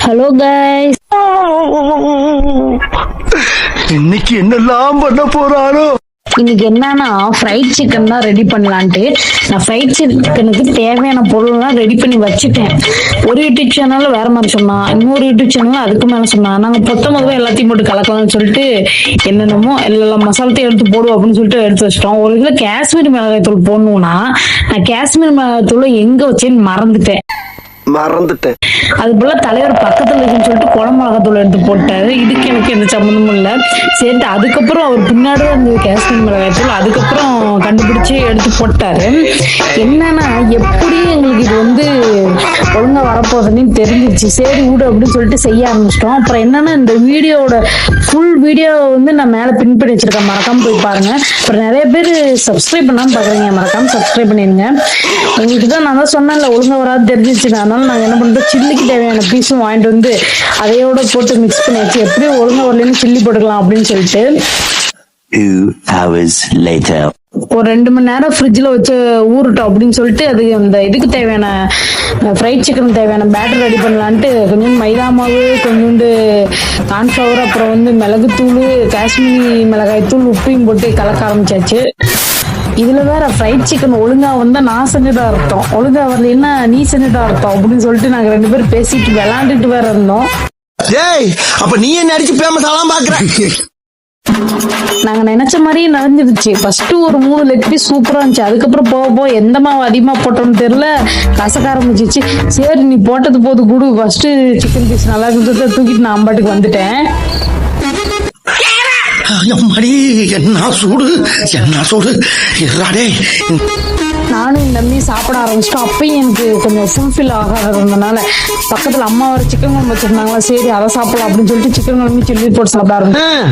Hello guys, இன்னைக்கு என்னெல்லாம் பண்ண போறாரோ. இன்னைக்கு என்னன்னா ஃப்ரைட் சிக்கன் தான் ரெடி பண்ணலான்ட்டு நான் ஃப்ரைட் சிக்கனுக்கு தேவையான பொருள்லாம் ரெடி பண்ணி வச்சுட்டேன். ஒரு யூடியூப் சேனல்ல வேற மாதிரி சொன்னா, இன்னொரு யூடியூப் சேனல்ல அதுக்கு மேல சொன்னா. நாங்க மொத்தமாக எல்லாத்தையும் போட்டு கலக்கலாம்னு சொல்லிட்டு என்னென்னமோ எல்லா மசாலத்தையும் எடுத்து போடுவோம் அப்படின்னு சொல்லிட்டு எடுத்து வச்சிட்டோம். ஒரு கிலோ காஷ்மீர் மிளகாய் தூள் போடணும்னா நான் காஷ்மீர் மிளகாய் தூள் எங்க வச்சேன்னு மறந்துட்டேன். அது போல தலைவர் பக்கத்துல இருக்குன்னு சொல்லிட்டு குழம்பு மிளகாத்தூள் எடுத்து போட்டாரு. இதுக்கு எனக்கு எந்த சம்மந்தமும் இல்லை. சரி, அதுக்கப்புறம் அவர் பின்னாடி இருந்தது காஷ்மீர் மிளகாய்த்தூள், அதுக்கப்புறம் கண்டுபிடிச்சு எடுத்து போட்டாரு. என்னன்னா எப்படியும் எங்களுக்கு இது ஒழுங்கா வரப்போகுதுன்னு தெரிஞ்சிச்சு. சரி விடு அப்படின்னு சொல்லிட்டு செய்ய ஆரம்பிச்சிட்டோம். அப்புறம் என்னன்னா இந்த வீடியோட ஃபுல் வீடியோ நான் மேல பின் பண்ணி வச்சிருக்கேன், மறக்காம போய் பாருங்க. அப்புறம் நிறைய பேர் சப்ஸ்கிரைப் பண்ணாம பாக்குறீங்க, மறக்காம சப்ஸ்கிரைப் பண்ணிருங்க. எங்களுக்கு தான் நான் தான் சொன்னேன்ல ஒழுங்கா வராது தெரிஞ்சிச்சு. அதனால நாங்க என்ன பண்றோம், சில்லிக்கு தேவையான பீஸும் வாங்கிட்டு வந்து அதையோட போட்டு மிக்ஸ் பண்ணி வச்சு எப்படியும் ஒழுங்கா வரலன்னு சில்லி போட்டுக்கலாம் அப்படின்னு சொல்லிட்டு 2 hours later. ஒரு 2 மணி நேரம் ஃப்ரிட்ஜில் வச்சு ஊறட்டும் அப்படின்னு சொல்லிட்டு அது அந்த இதுக்கு தேவையான ஃப்ரைட் சிக்கனுக்கு தேவையான பேட்டர் ரெடி பண்ணலான்ட்டு கொஞ்சம் மைதா மாவு, கொஞ்சோண்டு கார்ன்ஃப்ளவர், அப்புறம் மிளகுத்தூள், காஷ்மீரி மிளகாய் தூள், உப்பையும் போட்டு கலக்க ஆரம்பிச்சாச்சு. இதுல வேற ஃப்ரைட் சிக்கன் ஒழுங்கா வந்தா நான் செஞ்சுதான் அர்த்தம், ஒழுங்கா வரலன்னா நீ செஞ்சுதான் அர்த்தம் அப்படின்னு சொல்லிட்டு நாங்க 2 பேரும் பேசிட்டு விளையாண்டுட்டு வேற இருந்தோம். அப்ப நீ என்ன அடிச்சு ஃபேமஸ் ஆலாம் பாக்குற? நாங்க நினைச்ச மாதிரியே நடந்துருச்சு. ஃபர்ஸ்ட் ஒரு 3 லெக் பீஸ் சூப்பரா இருந்துச்சு. அதுக்கப்புறம் போக எந்த மாவு அதிகமா போட்டோம்னு தெரியல, கசக்க ஆரம்பிச்சிச்சு. சரி நீ போட்டது போது குடு, ஃபர்ஸ்ட் சிக்கன் பீஸ் நல்லா இருந்ததை தூக்கிட்டு நான் பாட்டுக்கு வந்துட்டேன். என்ன சூடு என்ன சூடு இருடே. நானும் இந்த தம்பி சாப்பிட ஆரம்பிச்சிட்டோம். அப்பயும் எனக்கு கொஞ்சம் ஃபுல்ஃபில் ஆகாததுனால பக்கத்துல அம்மா ஒரு சிக்கன் குழம்பு வச்சிருந்தாங்களா, சரி அதை சாப்பிடலாம் அப்படின்னு சொல்லிட்டு சிக்கன் குழம்பு சில்லி போட்டு சாப்பிட ஆரம்பிச்சேன்.